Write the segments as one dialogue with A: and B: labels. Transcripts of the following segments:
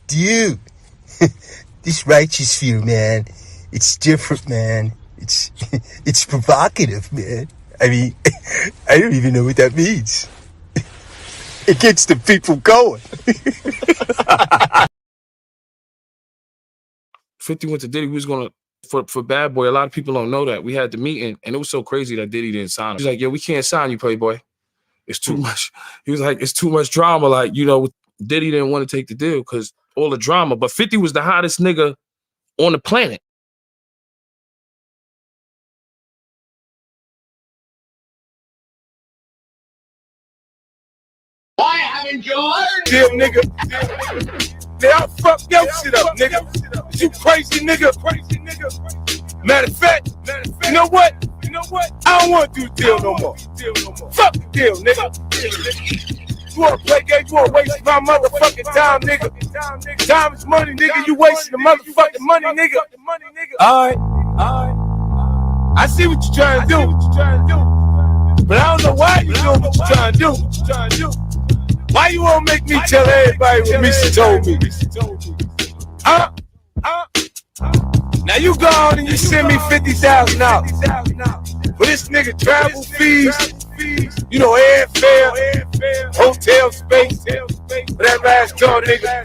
A: Dude, this righteous fear, man, it's different, man. It's provocative, man. I mean, I don't even know what that means. It gets the people going.
B: 50 went to Diddy. We was gonna for Bad Boy. A lot of people don't know that we had the meeting, and it was so crazy that Diddy didn't sign him. He's like, "Yo, we can't sign you, Playboy. It's too much." He was like, "It's too much drama." Like, Diddy didn't want to take the deal because all the drama. But 50 was the hottest nigga on the planet.
C: Why haven't you learned?
D: Deal, nigga. Now I fuck your shit up, nigga. You crazy nigga. Matter of fact, you know what? I don't want to do the deal no more. Fuck the deal, nigga. You want to play games? You want to waste my motherfucking time, nigga. Time is money, nigga. You wasting the motherfucking money, nigga. All right. I see what you're trying to do. But I don't know why you doing what you're trying to do. Why you won't make me tell everybody what Misha told me? Now you go on and you send me $50,000 for this nigga travel fees, airfare, hotel space, for that last door, nigga.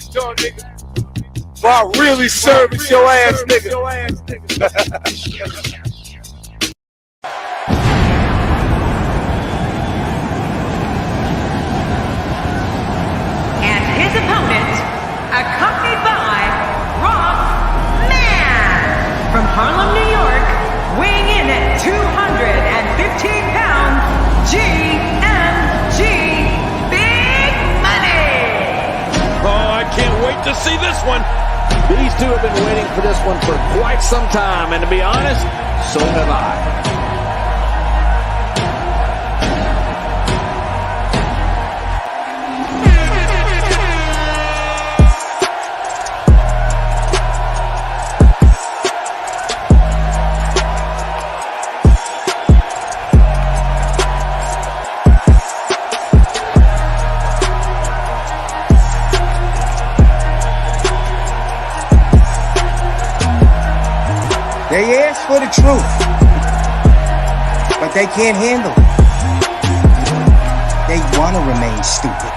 D: While I really service your ass, nigga.
E: Accompanied by Rock Man from Harlem, New York, weighing in at 215 pounds, GMG Big Money.
F: Oh, I can't wait to see this one. These two have been waiting for this one for quite some time, and to be honest, so have I.
A: They ask for the truth, but they can't handle it. They want to remain stupid.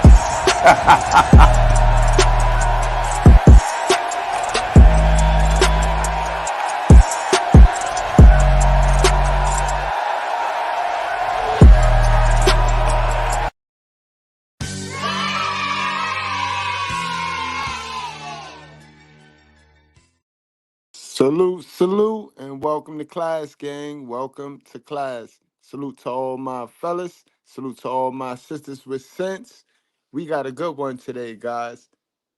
G: Salute, and welcome to class, gang. Welcome to class. Salute to all my fellas. Salute to all my sisters with sense. We got a good one today, guys.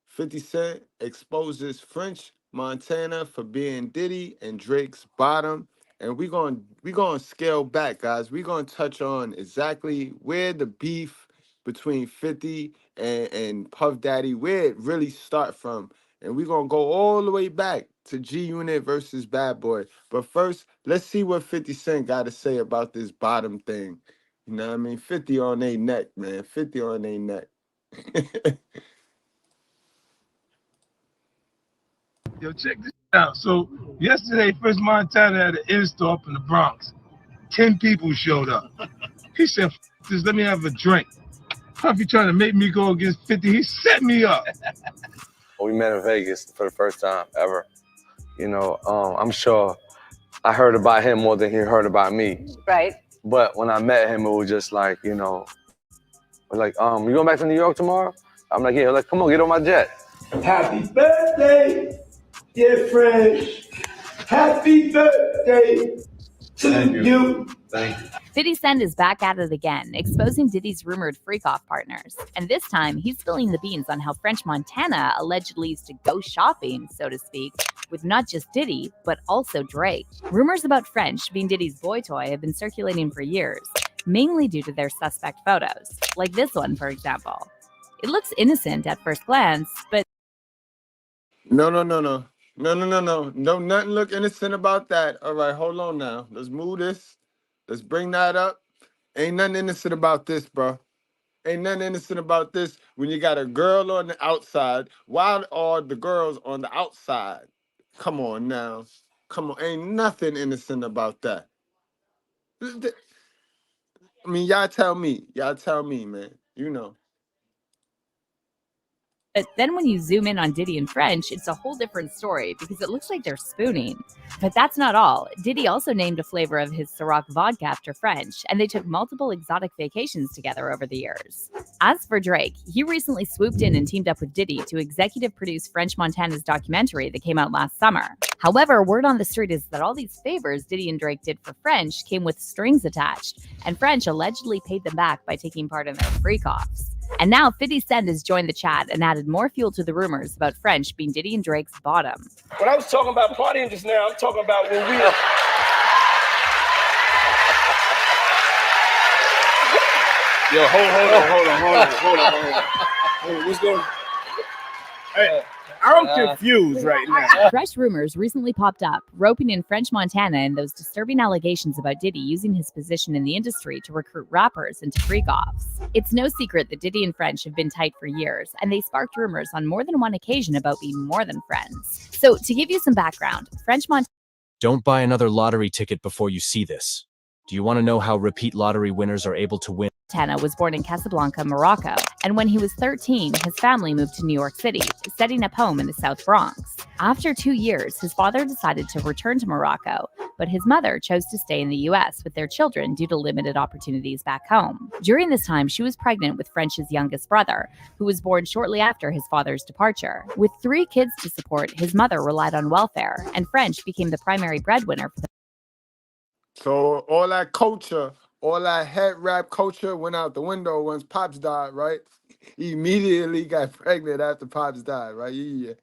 G: 50 Cent exposes French Montana for being Diddy and Drake's bottom. And we're gonna scale back, guys. We're gonna touch on exactly where the beef between 50 and Puff Daddy, where it really start from. And we're gonna go all the way back to G Unit versus Bad Boy. But first, let's see what 50 Cent got to say about this bottom thing. You know what I mean? 50 on their neck, man. 50 on their neck.
D: Yo, check this out. So yesterday, First Montana had an in-store up in the Bronx. 10 people showed up. He said, "F this, let me have a drink." Puffy trying to make me go against 50. He set me up.
H: We met in Vegas for the first time ever. I'm sure I heard about him more than he heard about me.
I: Right.
H: But when I met him, it was just like, you going back to New York tomorrow? I'm like, yeah, come on, get on my jet.
J: Happy birthday, dear French. Happy birthday to you.
H: Thank you.
I: 50 Cent is back at it again, exposing Diddy's rumored freak-off partners. And this time, he's spilling the beans on how French Montana allegedly used to go shopping, so to speak, with not just Diddy, but also Drake. Rumors about French being Diddy's boy toy have been circulating for years, mainly due to their suspect photos, like this one, for example. It looks innocent at first glance, but...
G: No, nothing look innocent about that. All right, hold on now. Let's move this. Let's bring that up. Ain't nothing innocent about this, bro. Ain't nothing innocent about this. When you got a girl on the outside, why are the girls on the outside? Come on now. Come on. Ain't nothing innocent about that. I mean, y'all tell me. Y'all tell me, man. You know.
I: But then when you zoom in on Diddy and French, it's a whole different story because it looks like they're spooning. But that's not all. Diddy also named a flavor of his Ciroc vodka after French, and they took multiple exotic vacations together over the years. As for Drake, he recently swooped in and teamed up with Diddy to executive produce French Montana's documentary that came out last summer. However, word on the street is that all these favors Diddy and Drake did for French came with strings attached, and French allegedly paid them back by taking part in their freak-offs. And now 50 Cent has joined the chat and added more fuel to the rumors about French being Diddy and Drake's bottom.
D: When I was talking about partying just now, I'm talking about when we... Yo, hold on. What's going on? Hey, I'm confused right now.
I: Fresh rumors recently popped up, roping in French Montana and those disturbing allegations about Diddy using his position in the industry to recruit rappers into freak-offs. It's no secret that Diddy and French have been tight for years, and they sparked rumors on more than one occasion about being more than friends. So, to give you some background, French Montana...
K: Don't buy another lottery ticket before you see this. Do you want to know how repeat lottery winners are able to win?
I: Montana was born in Casablanca, Morocco, and when he was 13, his family moved to New York City, setting up home in the South Bronx. After 2 years, his father decided to return to Morocco, but his mother chose to stay in the U.S. with their children due to limited opportunities back home. During this time, she was pregnant with French's youngest brother, who was born shortly after his father's departure. With 3 kids to support, his mother relied on welfare, and French became the primary breadwinner for the...
G: So all that culture, all that head rap culture went out the window once Pops died, right? He immediately got pregnant after Pops died, right? Yeah.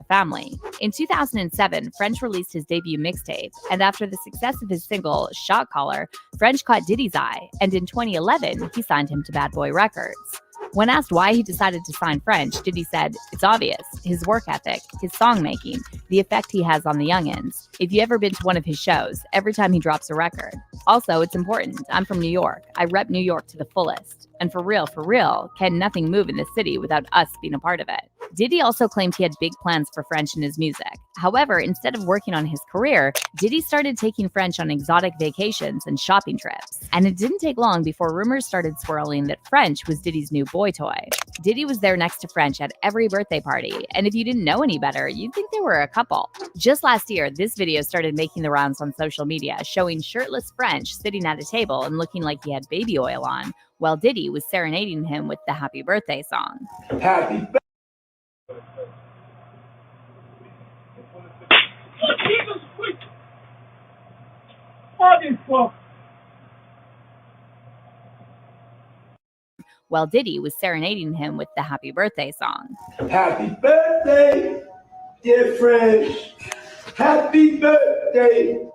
I: Family. In 2007, French released his debut mixtape, and after the success of his single, Shot Caller, French caught Diddy's eye, and in 2011, he signed him to Bad Boy Records. When asked why he decided to sign French, Diddy said, "It's obvious. His work ethic, his song making, the effect he has on the youngins. If you ever been to one of his shows, every time he drops a record. Also, it's important. I'm from New York. I rep New York to the fullest. And for real, can nothing move in this city without us being a part of it." Diddy also claimed he had big plans for French in his music. However, instead of working on his career, Diddy started taking French on exotic vacations and shopping trips. And it didn't take long before rumors started swirling that French was Diddy's new boy toy. Diddy was there next to French at every birthday party, and if you didn't know any better, you'd think they were a couple. Just last year, this video started making the rounds on social media, showing shirtless French sitting at a table and looking like he had baby oil on, while Diddy was serenading him with the happy birthday song.
J: Happy birthday. Jesus, quick!
I: While Diddy was serenading him with the happy birthday song.
J: Happy birthday, dear French. Happy birthday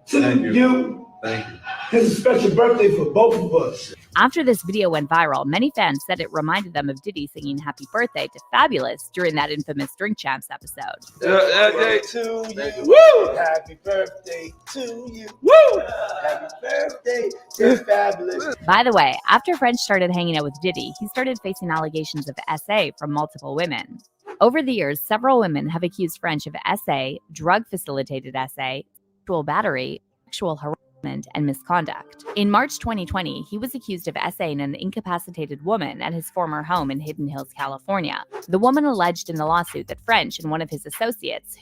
J: to you.
C: Thank you.
J: It's a special birthday for both of us.
I: After this video went viral, many fans said it reminded them of Diddy singing Happy Birthday to Fabulous during that infamous Drink Champs episode.
J: Birthday to you. Woo! Happy birthday to you. Woo! Happy birthday to Fabulous.
I: By the way, after French started hanging out with Diddy, he started facing allegations of SA from multiple women. Over the years, several women have accused French of SA, drug-facilitated SA, sexual battery, sexual harassment, and misconduct. In March 2020, he was accused of SA-ing an incapacitated woman at his former home in Hidden Hills, California. The woman alleged in the lawsuit that French and one of his associates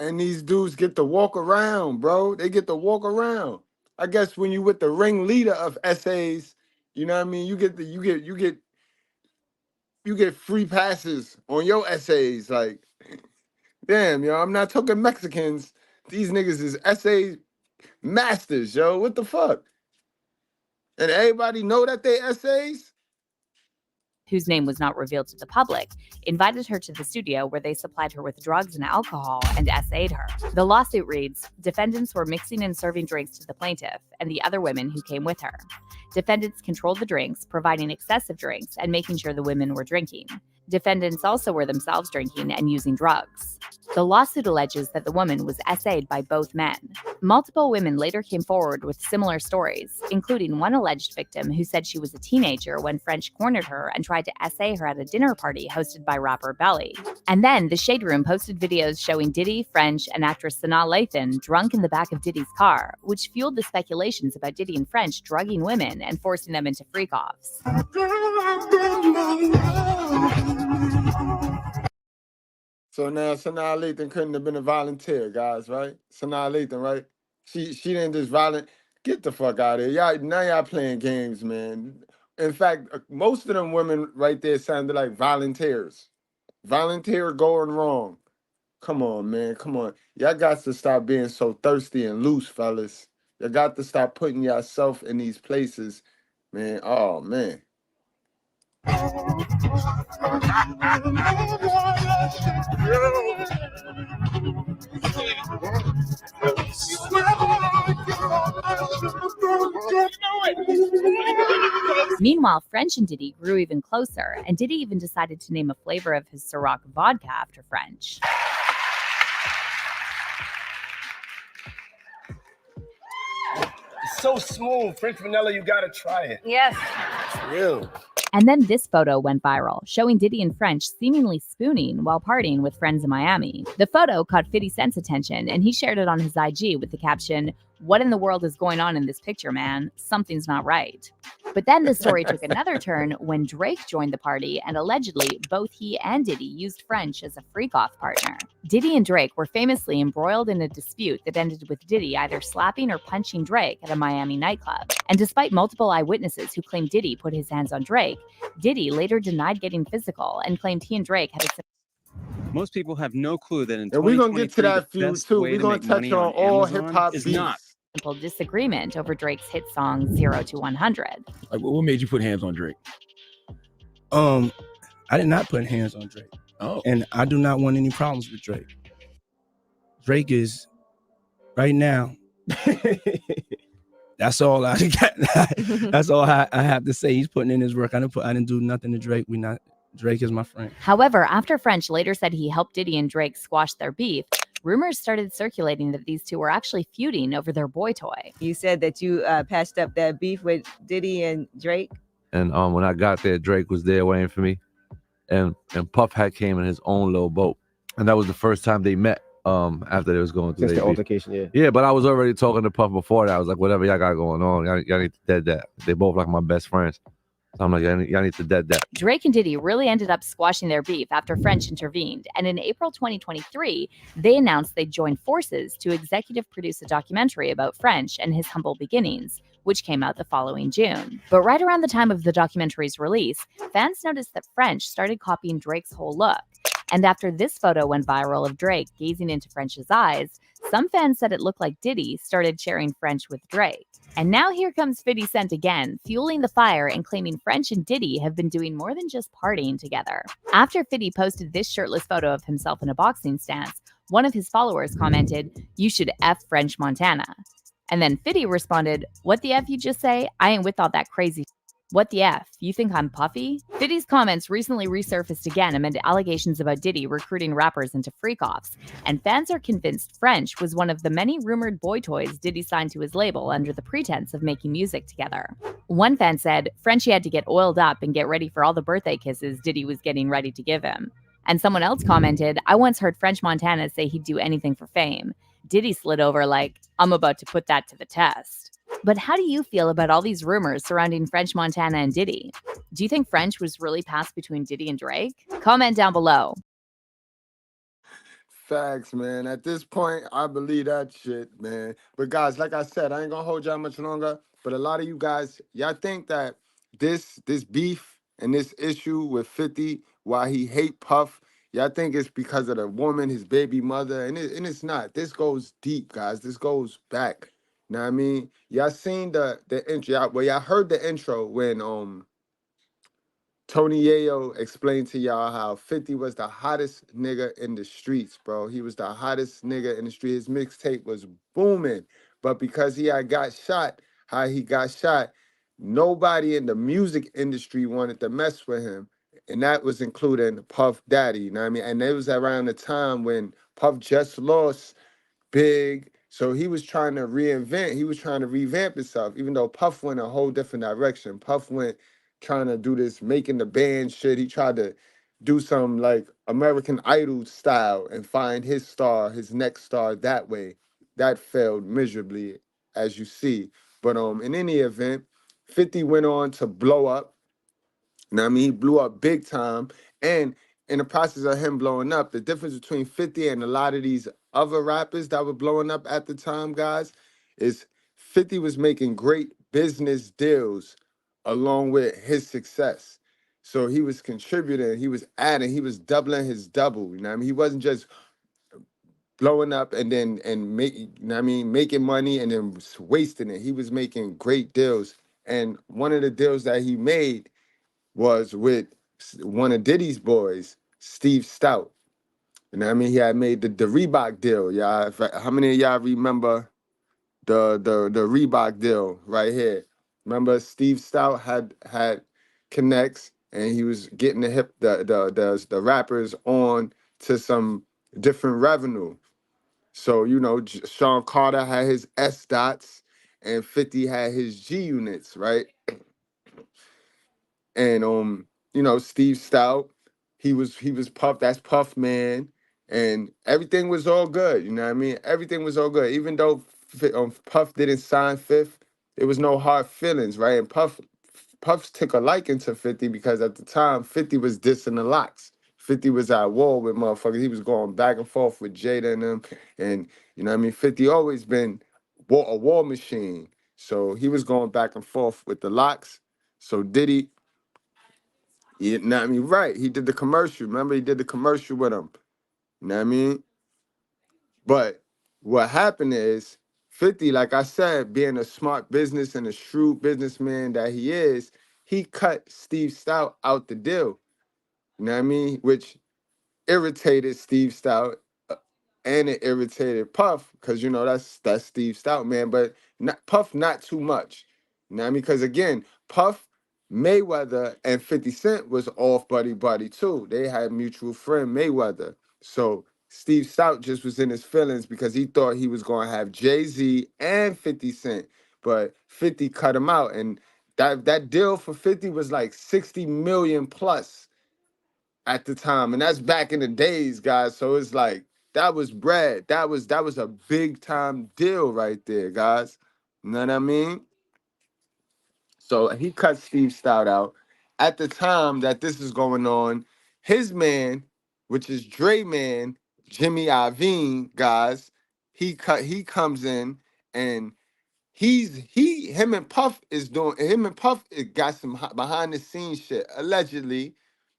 G: And these dudes get to walk around, bro. They get to walk around. I guess when you with the ringleader of SAs, you know what I mean? You get free passes on your essays. Like, damn, yo, I'm not talking Mexicans. These niggas is SA masters, yo. What the fuck? And everybody know that they essays?
I: whose name was not revealed to the public, invited her to the studio where they supplied her with drugs and alcohol and essayed her. The lawsuit reads, defendants were mixing and serving drinks to the plaintiff and the other women who came with her. Defendants controlled the drinks, providing excessive drinks and making sure the women were drinking. Defendants also were themselves drinking and using drugs. The lawsuit alleges that the woman was essayed by both men. Multiple women later came forward with similar stories, including one alleged victim who said she was a teenager when French cornered her and tried to essay her at a dinner party hosted by rapper Belly. And then the Shade Room posted videos showing Diddy, French, and actress Sanaa Lathan drunk in the back of Diddy's car, which fueled the speculations about Diddy and French drugging women and forcing them into freak-offs.
G: So now Sanaa Lathan couldn't have been a volunteer, guys, right? Sanaa Lathan, right? She didn't just get the fuck out of here. Y'all playing games, man. In fact, most of them women right there sounded like volunteers. Volunteer going wrong. Come on, man. Come on. Y'all got to stop being so thirsty and loose, fellas. Y'all got to stop putting yourself in these places, man. Oh, man.
I: Meanwhile, French and Diddy grew even closer, and Diddy even decided to name a flavor of his Ciroc vodka after French.
J: It's so smooth. French vanilla, you gotta try it.
E: Yes.
J: It's real.
I: And then this photo went viral, showing Diddy and French seemingly spooning while partying with friends in Miami. The photo caught 50 Cent's attention, and he shared it on his IG with the caption, "What in the world is going on in this picture, man? Something's not right." But then the story took another turn when Drake joined the party, and allegedly both he and Diddy used French as a freak-off partner. Diddy and Drake were famously embroiled in a dispute that ended with Diddy either slapping or punching Drake at a Miami nightclub. And despite multiple eyewitnesses who claimed Diddy put his hands on Drake, Diddy later denied getting physical and claimed he and Drake had a
L: Most people have no clue that in
G: And we're going to get to
L: 2023,
G: that
L: the
G: feud,
L: best
G: too.
L: way
G: We're
L: to
G: going
L: make
G: to touch
L: money
G: on all
L: Amazon
G: hip-hop
L: is
G: beats.
L: not.
I: simple disagreement over Drake's hit song 0 to 100.
M: Like, what made you put hands on Drake?
N: I did not put hands on Drake.
M: Oh.
N: And I do not want any problems with Drake. Drake is right now. That's all I got. That's all I have to say. He's putting in his work. I didn't do nothing to Drake. Drake is my friend.
I: However, after French later said he helped Diddy and Drake squash their beef, rumors started circulating that these two were actually feuding over their boy toy.
O: You said that you patched up that beef with Diddy and Drake.
H: And when I got there, Drake was there waiting for me, and Puff had came in his own little boat, and that was the first time they met. After they was going through
J: the altercation, yeah.
H: Yeah, but I was already talking to Puff before that. I was like, whatever y'all got going on, y'all need to dead that. They both like my best friends. So I'm like, y'all need to dead that.
I: Drake and Diddy really ended up squashing their beef after French intervened, and in April 2023, they announced they'd joined forces to executive produce a documentary about French and his humble beginnings, which came out the following June. But right around the time of the documentary's release, fans noticed that French started copying Drake's whole look. And after this photo went viral of Drake gazing into French's eyes, some fans said it looked like Diddy started sharing French with Drake. And now here comes 50 Cent again, fueling the fire and claiming French and Diddy have been doing more than just partying together. After 50 posted this shirtless photo of himself in a boxing stance, one of his followers commented, "You should F French Montana." And then 50 responded, "What the F you just say? I ain't with all that crazy. What the F? You think I'm puffy?" Diddy's comments recently resurfaced again amid allegations about Diddy recruiting rappers into freak-offs, and fans are convinced French was one of the many rumored boy toys Diddy signed to his label under the pretense of making music together. One fan said Frenchie had to get oiled up and get ready for all the birthday kisses Diddy was getting ready to give him. And someone else commented, "I once heard French Montana say he'd do anything for fame." Diddy slid over like, "I'm about to put that to the test." But how do you feel about all these rumors surrounding French Montana and Diddy? Do you think French was really passed between Diddy and Drake? Comment down below.
G: Facts, man. At this point, I believe that shit, man. But guys, like I said, I ain't gonna hold y'all much longer. But a lot of you guys, y'all think that this beef and this issue with 50, why he hate Puff, y'all think it's because of the woman, his baby mother, and it's not. This goes deep, guys. This goes back. Know what I mean? Y'all seen the intro. Y'all heard the intro when Tony Yayo explained to y'all how 50 was the hottest nigga in the streets, bro. He was the hottest nigga in the street. His mixtape was booming. But because he had got shot, how he got shot, nobody in the music industry wanted to mess with him. And that was including Puff Daddy, you know what I mean? And it was around the time when Puff just lost Big. So he was trying to reinvent. He was trying to revamp himself, even though Puff went a whole different direction. Puff went trying to do this making the band shit. He tried to do some like American Idol style and find his star, his next star that way. That failed miserably, as you see. But in any event, 50 went on to blow up. You know what I mean? He blew up big time. And in the process of him blowing up, the difference between 50 and a lot of these other rappers that were blowing up at the time, guys, is 50 was making great business deals along with his success. So he was contributing, he was adding, he was doubling his double. You know what I mean? He wasn't just blowing up and then you know what I mean, making money and then wasting it. He was making great deals. And one of the deals that he made was with one of Diddy's boys, Steve Stout. You know what I mean? He had made the Reebok deal. Y'all, how many of y'all remember the Reebok deal right here? Remember Steve Stout had connects and he was getting the rappers on to some different revenue. So, you know, Sean Carter had his S dots and 50 had his G units, right? And you know, Steve Stout, he was Puff, that's Puff Man, and everything was all good. You know what I mean? Everything was all good. Even though Puff didn't sign Fifth, there was no hard feelings, right? And Puff took a liking to 50 because at the time 50 was dissing the Locks. 50 was at war with motherfuckers. He was going back and forth with Jada and them, and you know what I mean. 50 always been a war machine, so he was going back and forth with the Locks. So Diddy. You know what I mean? Right. He did the commercial. Remember, he did the commercial with him. You know what I mean? But what happened is 50, like I said, being a smart business and a shrewd businessman that he is, he cut Steve Stout out the deal. You know what I mean? Which irritated Steve Stout and it irritated Puff because, you know, that's Steve Stout, man. But Puff, not too much. You know what I mean? Because, again, Puff, Mayweather, and 50 Cent was off buddy too. They had mutual friend Mayweather. So Steve Stout just was in his feelings because he thought he was going to have Jay-Z and 50 Cent. But 50 cut him out. And that deal for 50 was like 60 million plus at the time, and that's back in the days, guys. So it's like that was bread. That was a big time deal right there, guys. You know what I mean? So he cut Steve Stout out. At the time that this is going on, his man, which is Dre man, Jimmy Iovine, guys, he comes in and him and Puff got some behind the scenes shit. Allegedly,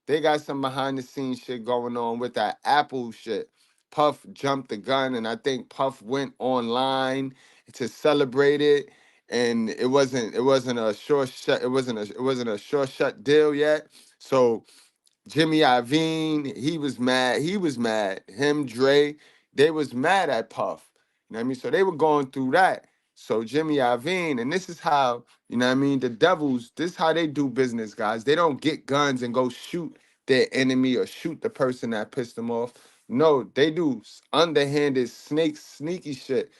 G: they got some behind the scenes shit going on with that Apple shit. Puff jumped the gun, and I think Puff went online to celebrate it. And it wasn't a sure shut. It wasn't a sure shut deal yet. So Jimmy Iovine, he was mad. He was mad. Him, Dre, they was mad at Puff. You know what I mean? So they were going through that. So Jimmy Iovine, and this is how, you know what I mean, the devils, this is how they do business, guys. They don't get guns and go shoot their enemy or shoot the person that pissed them off. No, they do underhanded, sneaky shit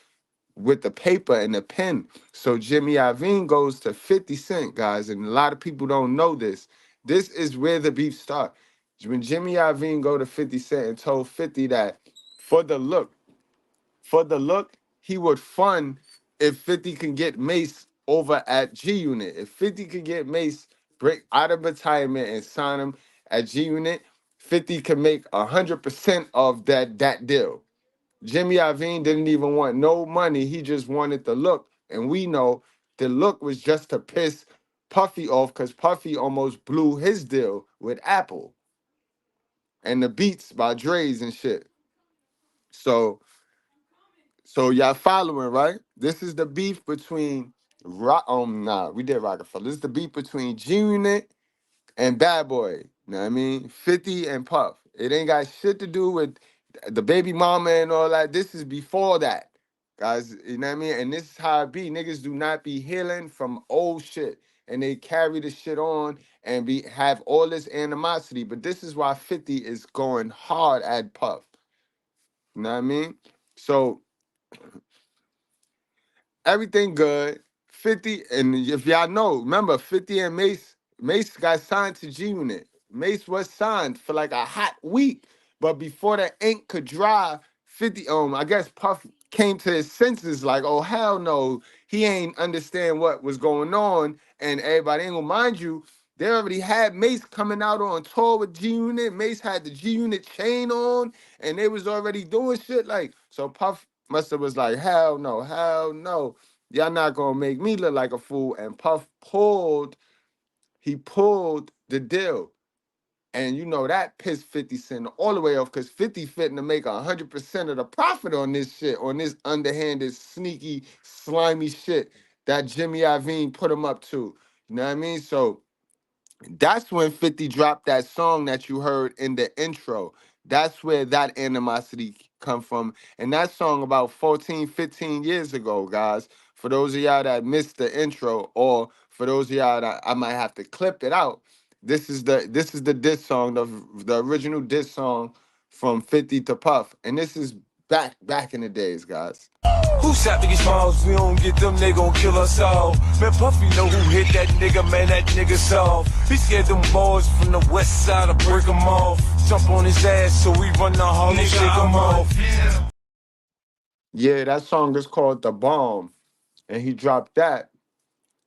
G: with the paper and the pen. So Jimmy Iovine goes to 50 Cent, guys, and a lot of people don't know this. This is where the beef starts. When Jimmy Iovine go to 50 Cent and told 50 that for the look, he would fund if 50 can get Mase over at G Unit. If 50 could get Mase break out of retirement and sign him at G Unit, 50 can make 100% of that deal. Jimmy Iovine didn't even want no money. He just wanted the look. And we know the look was just to piss Puffy off because Puffy almost blew his deal with Apple and the beats by Dre's and shit. So y'all following, right? This is the beef between we did Rockefeller. This is the beef between G Unit and Bad Boy. You know what I mean? 50 and Puff. It ain't got shit to do with the baby mama and all that. This is before that, guys. You know what I mean? And this is how it be. Niggas do not be healing from old shit. And they carry the shit on and have all this animosity. But this is why 50 is going hard at Puff. You know what I mean? So everything good. 50, and if y'all know, remember 50 and Mase got signed to G Unit. Mase was signed for like a hot week, but before the ink could dry, 50, I guess Puff came to his senses like, oh hell no, he ain't understand what was going on, and everybody ain't gonna mind you. They already had Mase coming out on tour with G Unit. Mase had the G Unit chain on, and they was already doing shit like, so Puff must have was like, hell no, hell no. Y'all not gonna make me look like a fool. And Puff pulled the deal. And you know that pissed 50 Cent all the way off because 50 fitting to make 100% of the profit on this shit, on this underhanded, sneaky, slimy shit that Jimmy Iovine put him up to. You know what I mean? So that's when 50 dropped that song that you heard in the intro. That's where that animosity come from. And that song about 14, 15 years ago, guys. For those of y'all that missed the intro, or for those of y'all that I might have to clip it out, this is the diss song, the original diss song from 50 to Puff. And this is back in the days, guys.
D: Who shot Biggie Smalls? We don't get them, they gon' kill us all. Man, Puffy know who hit that nigga, man, that nigga soft. He scared them boys from the west side to break them off. Jump on his ass so we run the hall and shake him off.
G: Yeah, that song is called The Bomb. And he dropped that.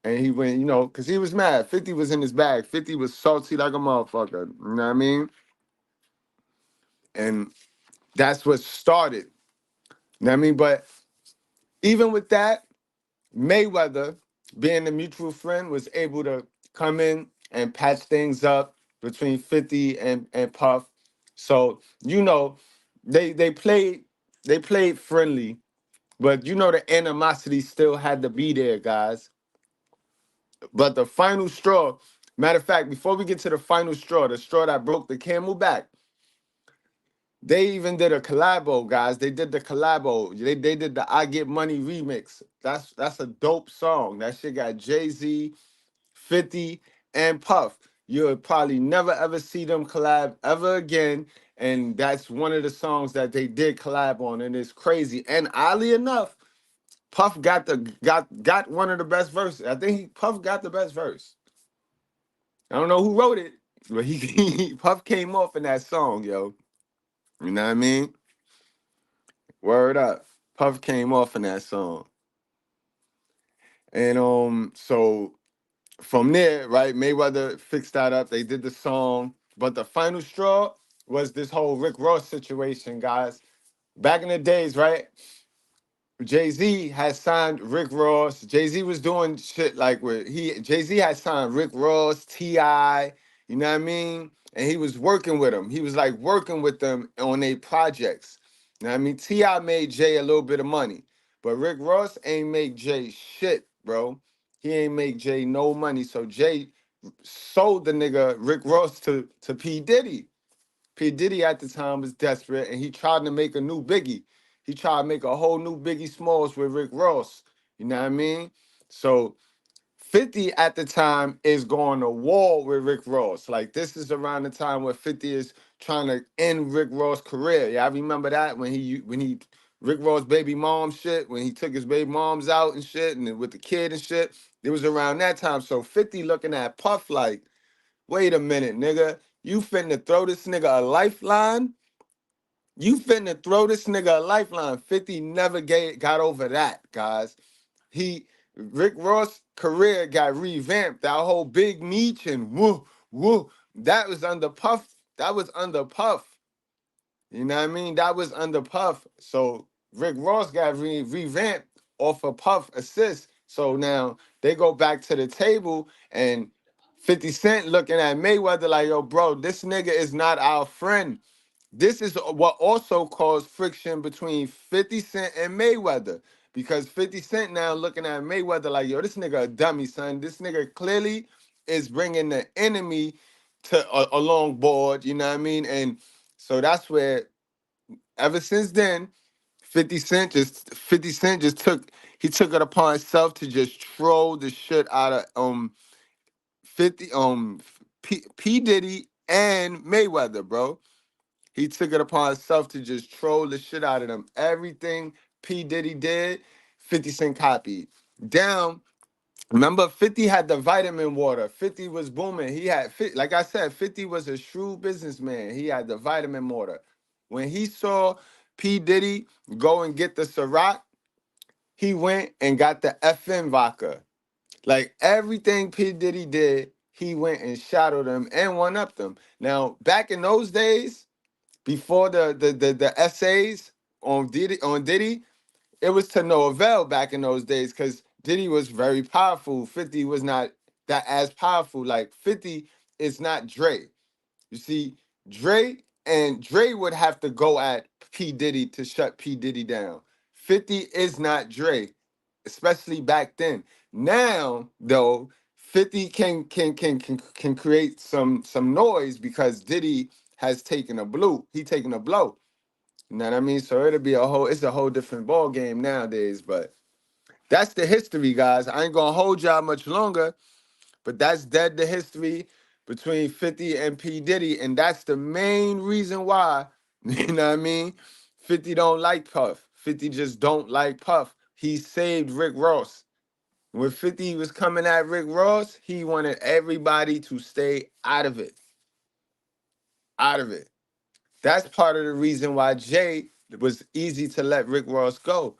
G: And he went, you know, because he was mad. 50 was in his bag. 50 was salty like a motherfucker. You know what I mean? And that's what started. You know what I mean? But even with that, Mayweather, being a mutual friend, was able to come in and patch things up between 50 and Puff. So, you know, they played friendly, but you know the animosity still had to be there, guys. But the final straw, matter of fact, before we get to the final straw, the straw that broke the camel back, they even did a collabo, guys. They did the collabo. They did the I Get Money remix. That's a dope song. That shit got Jay-Z, 50, and Puff. You'll probably never ever see them collab ever again. And that's one of the songs that they did collab on, and it's crazy. And oddly enough, Puff got one of the best verses. I think Puff got the best verse. I don't know who wrote it, but Puff came off in that song, yo. You know what I mean? Word up. Puff came off in that song. And so from there, right, Mayweather fixed that up. They did the song. But the final straw was this whole Rick Ross situation, guys. Back in the days, right? Jay-Z had signed Rick Ross. Jay-Z was doing shit like Jay-Z had signed Rick Ross, T.I., you know what I mean? And he was working with them. He was like working with them on their projects. You know what I mean? T.I. made Jay a little bit of money. But Rick Ross ain't make Jay shit, bro. He ain't make Jay no money. So Jay sold the nigga Rick Ross to P. Diddy. P. Diddy at the time was desperate, and he tried to make a new Biggie. He tried to make a whole new Biggie Smalls with Rick Ross. You know what I mean? So 50 at the time is going to war with Rick Ross. Like, this is around the time where 50 is trying to end Rick Ross' career. Yeah, I remember that when he Rick Ross' baby mom shit, when he took his baby moms out and shit, and with the kid and shit. It was around that time. So 50 looking at Puff like, wait a minute, nigga. You finna throw this nigga a lifeline? You finna throw this nigga a lifeline. 50 never got over that, guys. Rick Ross' career got revamped. That whole Big Meech and woo, woo, that was under Puff. That was under Puff. You know what I mean? That was under Puff. So Rick Ross got revamped off of Puff assist. So now they go back to the table, and 50 Cent looking at Mayweather like, yo, bro, this nigga is not our friend. This is what also caused friction between 50 Cent and Mayweather, because 50 Cent now looking at Mayweather like, yo, this nigga a dummy, son. This nigga clearly is bringing the enemy to along board, you know what I mean? And so that's where, ever since then, 50 Cent just took it upon himself to just troll the shit out of 50 P Diddy and Mayweather, bro. He took it upon himself to just troll the shit out of them. Everything P. Diddy did, 50 Cent copied. Down, remember 50 had the vitamin water. 50 was booming. He had, like I said, 50 was a shrewd businessman. He had the vitamin water. When he saw P. Diddy go and get the Ciroc, he went and got the FN vodka. Like everything P. Diddy did, he went and shadowed them and one up them. Now, back in those days, before the essays on Diddy, it was to no avail back in those days because Diddy was very powerful. 50 was not that as powerful. Like 50 is not Dre. You see, Dre would have to go at P. Diddy to shut P. Diddy down. 50 is not Dre, especially back then. Now, though, 50 can create some noise because Diddy has taken a blow. He taken a blow. You know what I mean? So it's a whole different ball game nowadays. But that's the history, guys. I ain't gonna hold y'all much longer. But that's dead the history between 50 and P. Diddy. And that's the main reason why, you know what I mean? 50 don't like Puff. 50 just don't like Puff. He saved Rick Ross. When 50 was coming at Rick Ross, he wanted everybody to stay out of it. Out of it. That's part of the reason why Jay was easy to let Rick Ross go.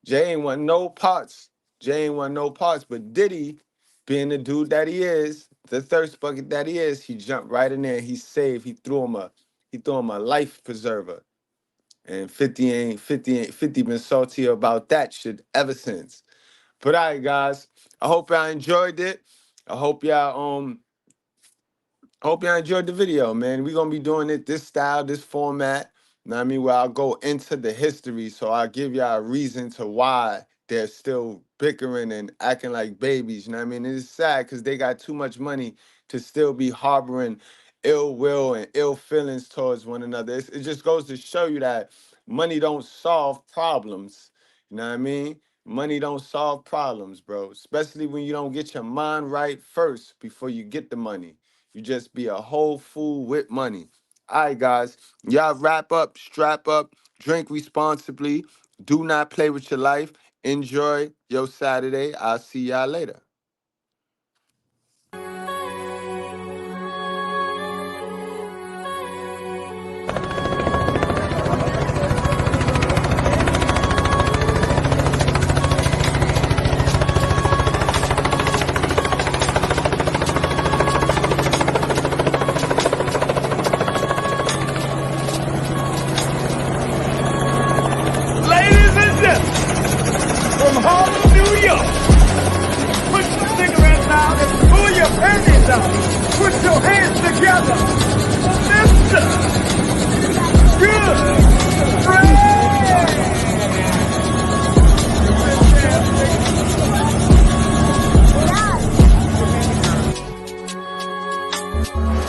G: Jay ain't want no parts. Jay ain't want no parts. But Diddy, being the dude that he is, the thirst bucket that he is, he jumped right in there. He saved. He threw him a life preserver. And 50 been salty about that shit ever since. But all right, guys. I hope y'all enjoyed it. I hope y'all enjoyed the video, man. We're gonna be doing it this style, this format. You know what I mean? Where I'll go into the history, so I'll give y'all a reason to why they're still bickering and acting like babies. You know what I mean? It's sad because they got too much money to still be harboring ill will and ill feelings towards one another. It just goes to show you that money don't solve problems. You know what I mean? Money don't solve problems, bro. Especially when you don't get your mind right first before you get the money. You just be a whole fool with money. All right, guys. Y'all wrap up, strap up, drink responsibly. Do not play with your life. Enjoy your Saturday. I'll see y'all later.